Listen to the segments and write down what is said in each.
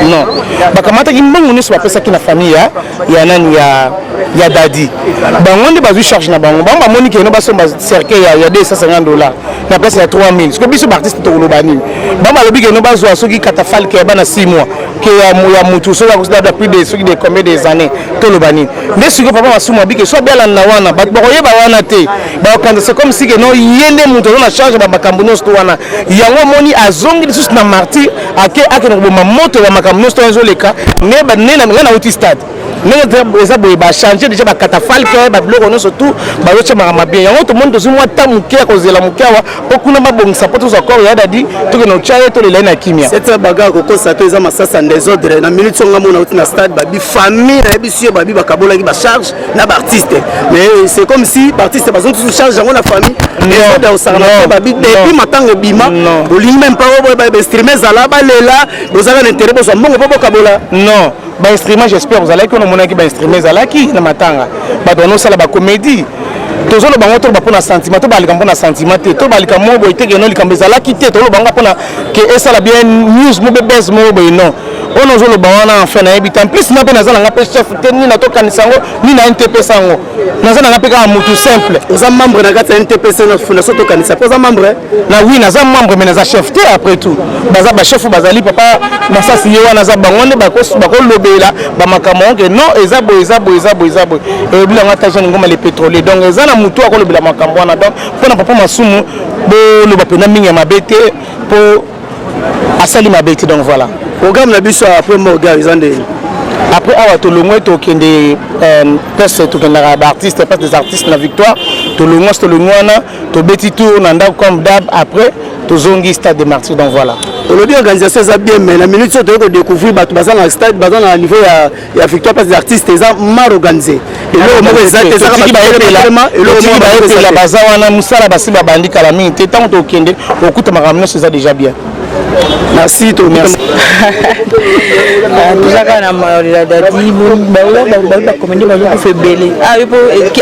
Non, bakamata kimbongo nyonso bapesa ki na famille ya nani ya dadi bango nde bazwi charge na bango bango bamoni keno basomba cercueil ya $250 na place ya 3000 siko biso baartiste tokoloba nini bango balobi keno bazwa soki katafalke ya bana 6 mois ke ya mutu soki akosidada plus de soki de combien des années toloba nini nde siko papa masumu abike so abelana na wana bato bakoyeba wana te bakokanza c'est comme si keno ye nde mutu azo na charge bamakambo nyonso to wana yango moni azongi lisusu na martyr akena koboma moto ya makambo nyonso to ezoleka nde na uti stade ndenge eza boye bachange déjà bakatafalke babiloko nyonso tu bazotia makambo bien yango tomoni tozwi mwa ta moke ya kozela moke awa mpo kuna babongisa mpo tozwa kor ya dadi tokende otya ye tolelai na kimia sete baga kokosa to eza masasa ndesordre na minute songa mona uti na stade babi famille nayebi si yo babi bakabolaki bacharge na baartiste mais c'est comme si baartiste bazongi tusu charge yango na famille desordre osakana te babi depuis matango ebima bolingi même pa bainstrume ezala balela bozala na intérêt bozwa mbongo mpo bokabola non bainstrument j'espère ozalaki ono monaki bainstrument ezalaki na matanga bato banosala bacomédie tozoloba ngo toloba mpona sentiment tobalika mpona sentiment te tobalika mo boye te keno likambo ezalaki te toloba ngo mpona ke esala bien news mo bebese mo boye non ono ozoloba wana enfin nayebi te en plus na mpe naza nanga mpe chef te nini natokanisa yango nini na ntp sango naza nanga mpe kaka motu simple oza membre na kati ya ntp na fondation tokanisa mpo oza membre na oui naza membre mais naza chef te après tout baza bachef bazali papa masasi ye wana aza bango nde bakolobela bamakambo onke non eza boye eza boye eza boye eza boye ebilanga ata jeune ngoma le pétrolier donc eza na mutu akolobela makambo wana donc mpona papa masumu boloba mpena mingi ya mabe te mpo asali mabe te donc voilà programme na biso après moga eza ndeni après awa tolongwe tokende pese tokendaka baartiste pese des artistes na victoire tolongwa wana tobeti tour na ndako comme dab après tozongi stade de martyr donc voilà olobi organisation eza bien mais na minute soto ko découvrir bato baza na stade baza na niveau ya victoire pese des artistes eza mal organisé eloko moko eza te ezaka baepela baza wana mosala basi babandi kala mingi te ntango tokende okuta makambo nyonso eza déjà bien. Merci to merci. Tuzaka na la dadi ba comédie ba ko febele. Ah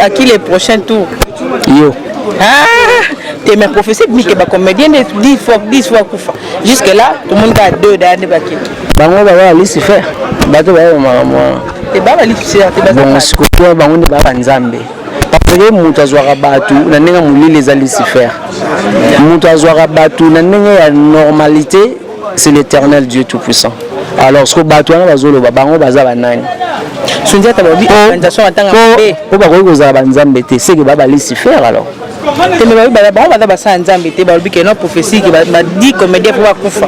à qui les prochains tours? Yo. Ah, t'es mes professeurs mais que ba comédien 10 fois kufa. Jusque là, tout le monde a 2 d'années ba qui. Bango ba ali se faire. Bato ba mama. Te ba ali se faire, te ba. Bon, sikoto bango ne ba nzambe. Parce mutu azwaka batu na ndenge mulili ezali si faire mutu azwaka batu na ndenge ya normalité c'est l'Éternel Dieu tout puissant alors ce que batu wana bazoloba bango baza banani sundia tababi organisation atanga pe po bakoki kozala banzambe te c'est que baba si faire alors teme babi bango baza basa nzambe te balobi ke no prophétie ke ba di comédien pour kufa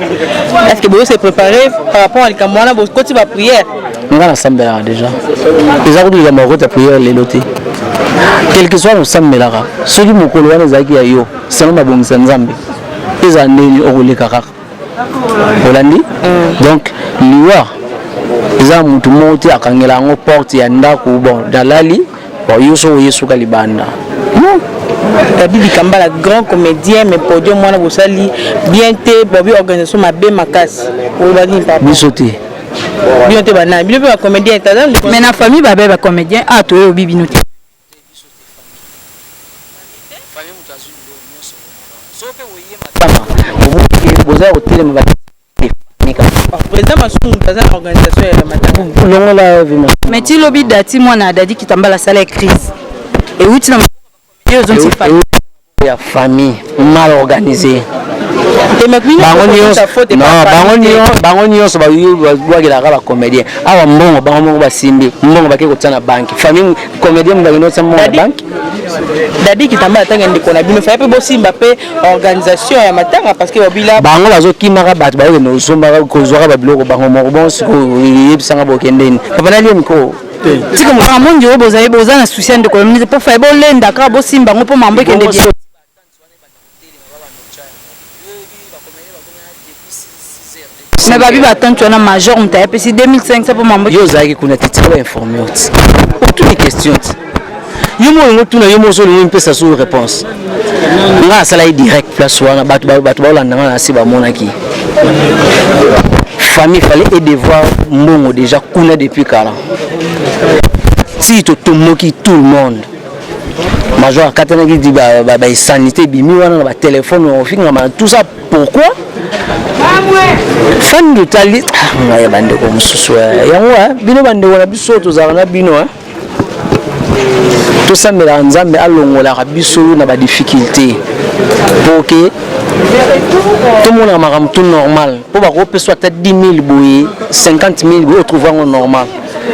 est-ce que vous se préparer par rapport à likambo wana bo koti ba prière nga na sambela déjà les autres likambo koti prière leloté quel que soit osambelaka soki mokolo wana ezalaki ya yo sango babongisa nzambe eza ndeni okoleka kaka olandi donc liwa eza mutu moko te akangela yango porte ya ndako bon dalali bon yo so oyesuka libanda Bibi Kambala grand comédien mais podium mwana bosali bien te bobi organisation mabe makasi obani papa bisoté bien te bana bien pe comédien talent mais na famille babe ba comédien a to yo bibi no boza hotel ma président Massoum dans une organisation ya matanga longola vima mais ti lobi dati mwana dadi kitambala sala crise et outi na yo zonti ya famille mal organisée bango nyonso babwakelaka bacomédien awa mbongo bango moko basimbi mbongo bake kotia na banki famille comédien mbakeno tia mbongo na banki dadi kitambala tanga ndeko na bino fa pe bosimba pe organisation ya matanga parce que babila bango bazokimaka bato bayokende osombaka kozwaka babiloko bango moko bon siko yebisanga bokendeni papa nalie mikro tika mondi oyo boza na souci ndeko na po fa bolenda kaka bosimba ngo po mambo ekende bien mais babi batantu wana major mutaya pesi 2500 pour mambo yo zaki kuna titika ba informer autre une question Yomo ngotuna yomo so le mpesa sous réponse. Nga sala direct place wana batu balanda na siba monaki. Famille fallait et devoir mbongo déjà kuna depuis kala. Si to tomoki tout le monde. Major katana qui dit ba sanité bimi wana ba téléphone on finga tout ça pourquoi? Fan de tali ngaya bande ko mususu yango bino bande wala biso to zana bino tout ça mais nzambe alongola biso na ba difficulté pour que tout le monde a maram tout normal pour ba ko soit 10 000 boye 50 000 boye trouver normal.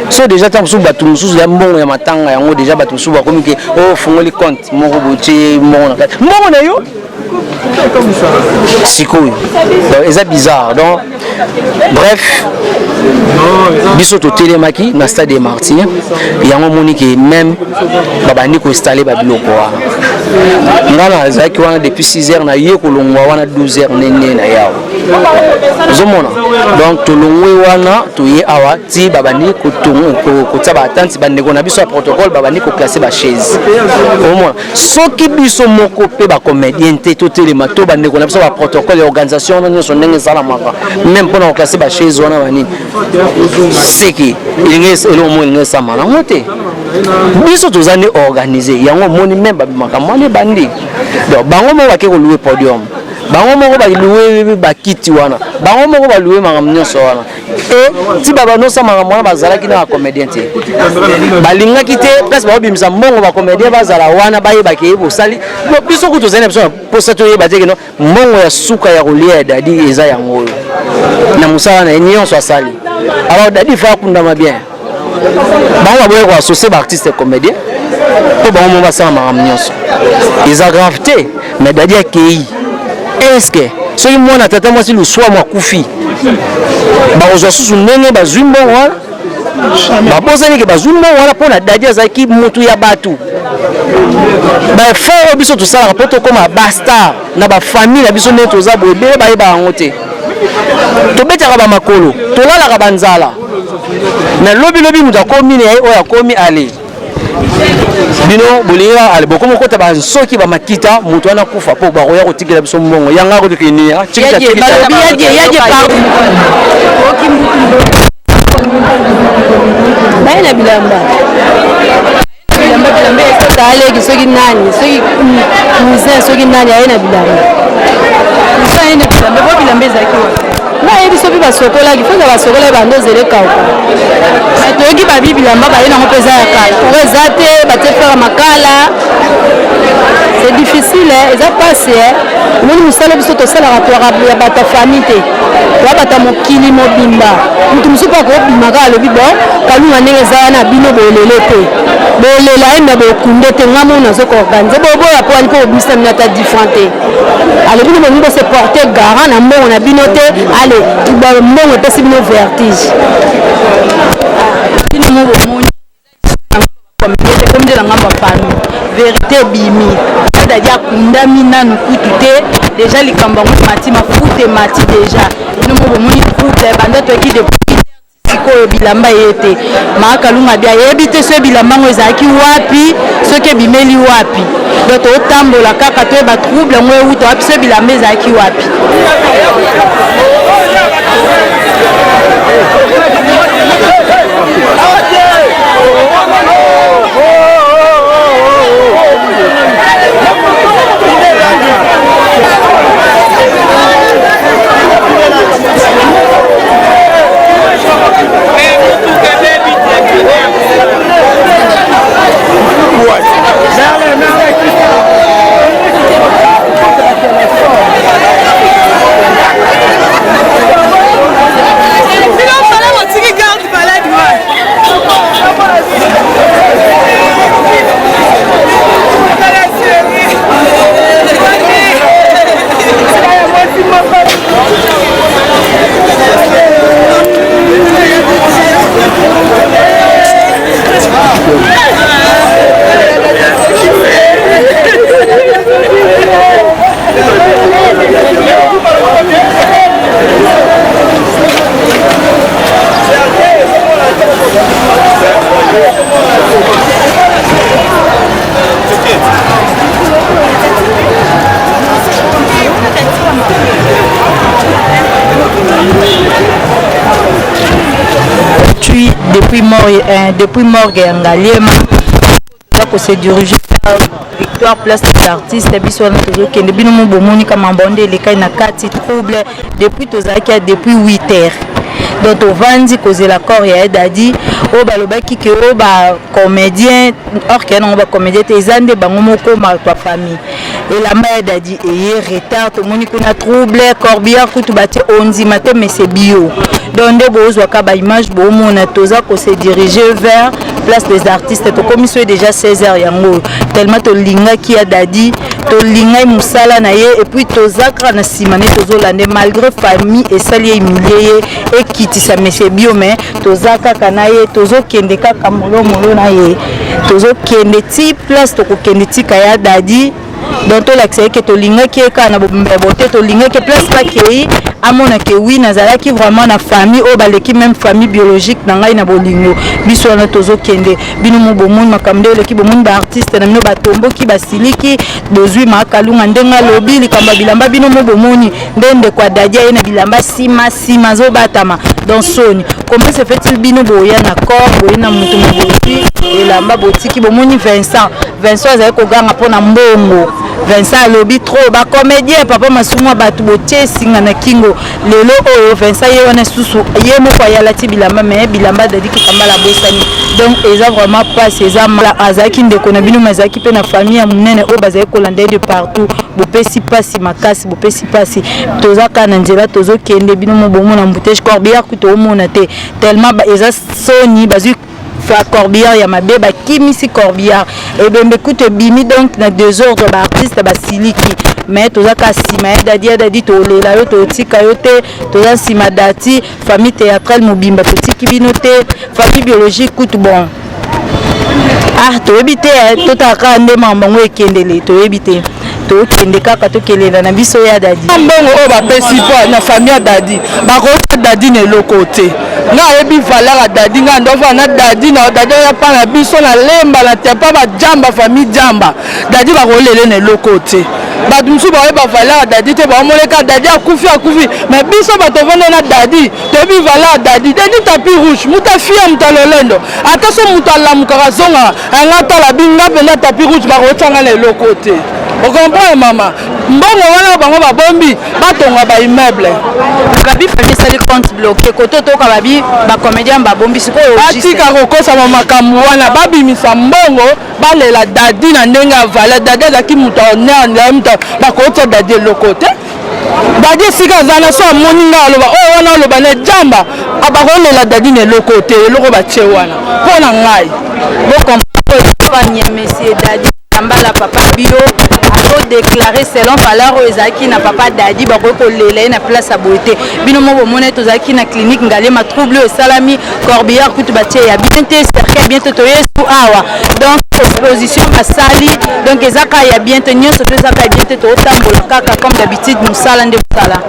So déjà tant que batu mususu ya mbongo ya matanga yango déjà batu mususu ba komi ke oh fongoli compte moko botie mbongo na yo sikoyo c'est bizarre donc bref biso to telemaki na stade des Martyrs yango moni ke même babandi ko installer ba biloko wana ngana zaki wana depuis 6h na ye ko longwa wana 12h nene na yawo zomona donc to longwe wana to ye awa ti babandi ko tongo ko tsaba attente bande ko na biso protocole babandi ko classer ba chaise au moins soki biso moko pe ba comédien te to telema to bande ko na biso ba protocole ya organisation na so ndenge sala maka même pour na classer ba chaise wana bani c'est que il est le moins il est sama na moté biso tozane organiser yango moni même ba makamane bandi donc bango mo bakeko louer podium bango moko ba louer ba kiti wana bango moko ba louer makamnyo so wana et ti baba no sama mwana bazala ki na comédien te balinga ki te presque ba bimisa mbongo ba comédien bazala wana baye ba ke bosali biso ko tozane biso pour ça to ye ba te no mbongo ya suka ya kolia dadi eza yango na musala na nion so sali alors dadi fa kundama bien bango boye ko associer ba artiste et comédien to bango mo basala makamnyo so eza graveté mais dadi akei est-ce que soki mwana tata mwasi luswa mwa kufi bakozwa susu ndenge bazwi mbongo wana babosani ke bazwi mbongo wana mpo na dadi azalaki mutu ya batu baefort biso tosalaka mpo tokóma bastar na bafamille na biso ndenge toza boye ebele bayeba yango te tobetaka bamakolo tolalaka banzala na lobilobi moto akomi na ye oyo akomi ale bino bolinga ale bokomo kota bansoki bamakita moto wana kufa po bakoya kotikela biso mbongo yanga ko tikini ya yaje baina bilamba aleki soki nani soki muze soki nani aina bilamba musa aina bilamba bo bilamba ezaki na yebi soki basokola kifunza basokola bando zele kauka toyoki babi bilamba baye nango peza ya kala eza te batefera makala c'est difficile eza pasi moni musala biso tosalaka toya bata famille te toya bata mokili mobimba mutu mosusu mpo akobimaka alobi bon kalunga ndenge eza wana bino bolele te bolela enda bokunde te nga mona azokoorganize boboya po wani mpo bobimisa bino ata different te alobi no bolingi bose porte garant na mbongo na bino te ale mbongo epesi bino vertige komide na ngamba pano vérité bimi dadi akundami nanu kutu te déjà likambo yango mati mafuta emati déjà bino mo bomoni trouble banda toyeki depuis sikoyo bilamba ye te maakalunga bia yebi te so bilamba yango ezalaki wapi soki ebimeli wapi donc totambola kaka toyeba trouble yango euta wapi so bilamba ezalaki wapi depuis morgue ya Ngaliema ko se diriger Victoire place des artistes biso na tozokende bino mo bomoni kama mbonde lekai na kati trouble depuis tozaki depuis 8h donc tovandi kozela corps ya Dadi o balobaki ke o ba comédien or ke non ba comédien te ezande bango moko ma pa famille et la mère Dadi eye retard to moni kuna trouble corbillard kutu bate onzi matin mais c'est bio donc de bozwa ka ba image bo mona toza ko se diriger vers place des artistes to comme c'est déjà 16h yango tellement to linga ki ya Dadi to linga musala na ye et puis tozakra na simane tozolande malgré famille et salier humilié et kitisa monsieur bio mais tozaka kana ye tozokende kaka molo na ye tozokende ti place to kokende ti kaya Dadi donc to l'accès que to linga ki ka na bote to linga ke place pa ki amona ke oui nazala ki vraiment na famille o baleki même famille biologique na ngai na bolingo biso na tozokende bino mo bomoni makamde le ki bomoni ba artiste na mino batombo ki basiliki bozwi makalunga ndenga lobi likamba bilamba bino mo bomoni ndende kwa Dadi ye na bilamba sima zo batama dans soni comment se fait-il bino boya na corps boya na mutu mo bosi elamba botiki bomoni Vincent azali koganga pona mbongo Vincent alobi trop ba comédien papa masumwa batu botie singa na kingo lelo oyo Vincent ye wana susu ye moko ya lati bilamba mais bilamba Dadi ki kambala bosani donc eza vraiment pas ces amala azaki ndeko na bino mazaki pe na famille ya munene o bazali kolanda de partout bopesi pasi makasi bopesi pasi tozaka na nzela tozokende bino mo bomo na mbutege corbillard kuto omona te tellement ba eza soni bazui fa corbillard ya mabe ba kimisi corbillard et ben écoute bimi donc na désordre ba artiste ba siliki mais tozaka sima ya Dadi to lela yo to tika yo te toza sima Dati famille théâtrale mobimba to tiki bino te famille biologique tout bon to ebite to taka nde mambango ekendele to ebite to kende kaka to kelela na biso ya Dadi mbongo o ba pesi po na famille ya Dadi ba ko Dadi ne lokote nga ebi valeur Dadi nga ndova na Dadi na Dadi ya pa na biso na lemba na te pa ba jamba famille jamba Dadi ba ko lele ne lokote ba dumsu ba ba valeur Dadi te ba moleka Dadi akufi mais biso ba to vendre na Dadi te bi valeur Dadi tapis rouge muta fia mtalolendo ata so mutala mukarazonga ngata la binga penda tapis rouge ba ko tanga ne lokote o comprend mama mbongo wana bango ba bombi batonga ba immeuble babi famille sali compte bloqué koto to ka babi ba comédien ba bombi siko atika kokosa makambo wana babimisa mbongo balela Dadi na ndenge ya valeur Dadi azaki mutu honneur mutu bakota Dadi lokote Dadi sika zana so amoni nga aloba o wana aloba ne jamba abakolela Dadi ne lokote eloko batie wana pona ngai bo comprendre ya monsieur Dadi ambala papa bio a déclaré selon valeur ezaki na papa Dadi ba ko lela na place à beauté bino mo bomone tozaki na clinique Ngaliema trouble salami corbillard kutu batie ya bien te cercle bien te yesu awa donc exposition basali donc ezaka ya bien te nyonso to ezaka bien te to tambola kaka comme d'habitude nous sala nde sala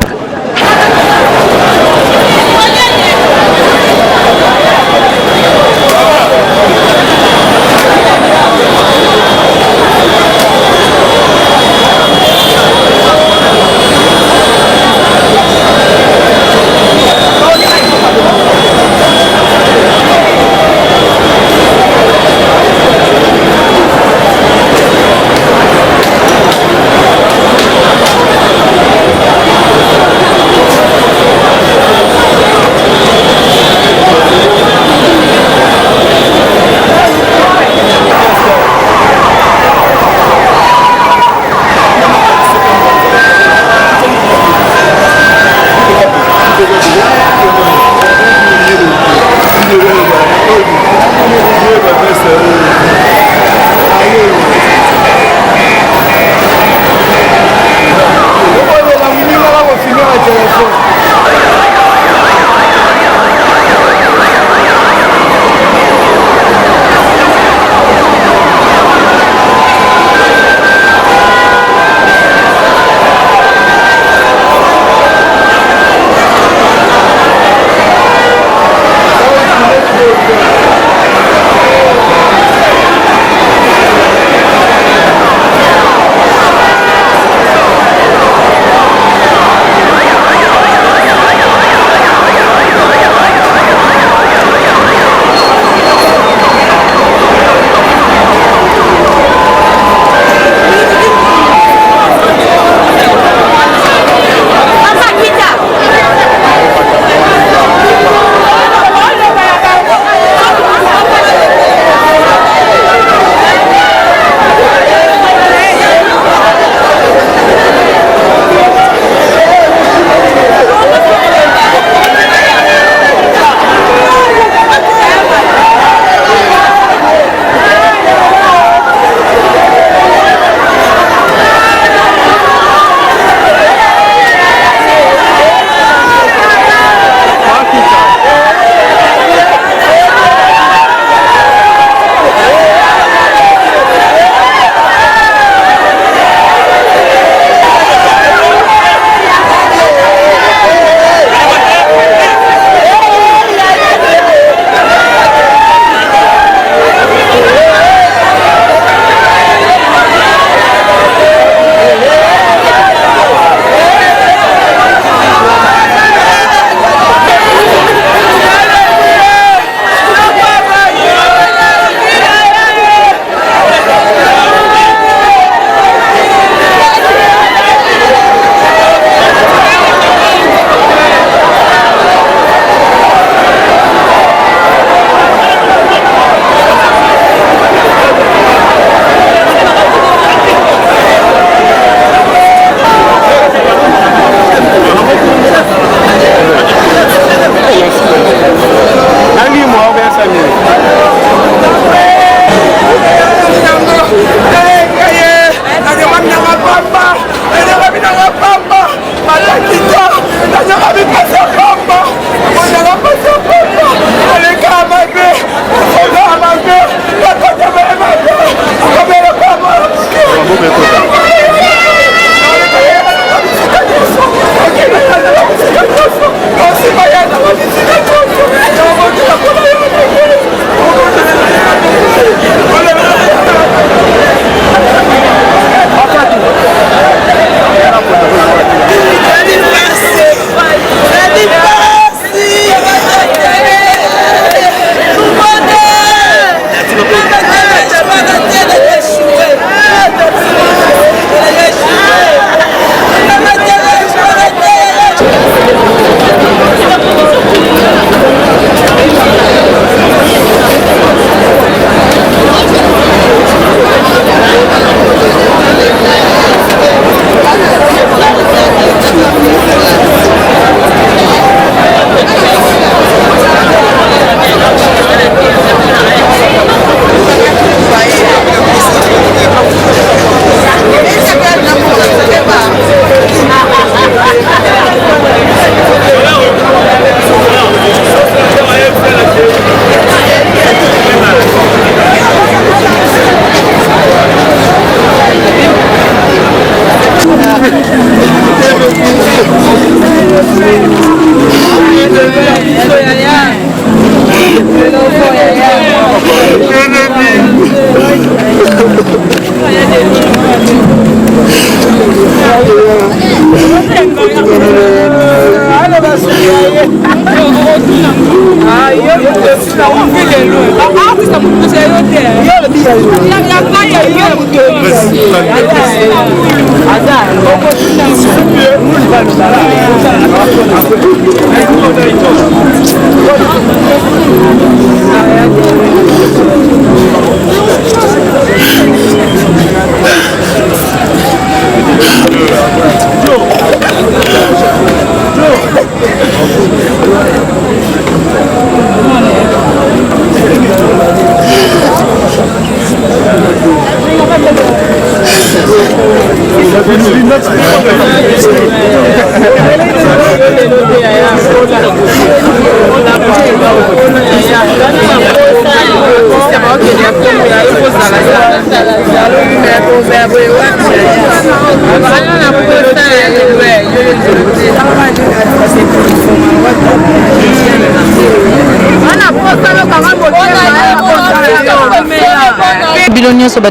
Bilonio so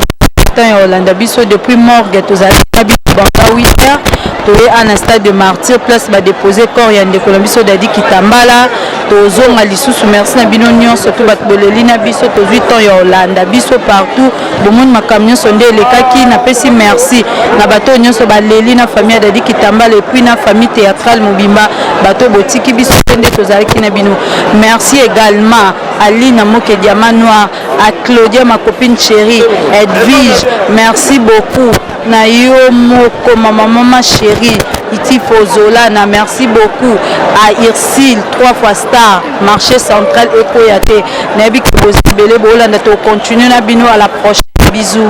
ya Hollande biso depuis morgue tozali na biso banga 8h toye à stade de martyr place ba déposer corps ya ndeko na biso dadi kitambala tozonga lisusu merci na bino nyonso to bat boleli na biso to 8 ans ya Hollande biso partout bomoni makamyo sonde lekaki na pesi merci na bato nyonso baleli na famille dadi kitambala et puis na famille théâtrale Mobimba bato botiki biso nde tozali na bino merci également à Lina Moke Diamant Noir, à Claudia, ma copine chérie, Edwige, merci beaucoup. Na yo moko maman chérie, Iti Fozola, na merci beaucoup. À Irsil, 3 fois star, marché central Ekoyate. Nabi Kibosi Bele Bola, na to continue na bino à la prochaine. Bisous.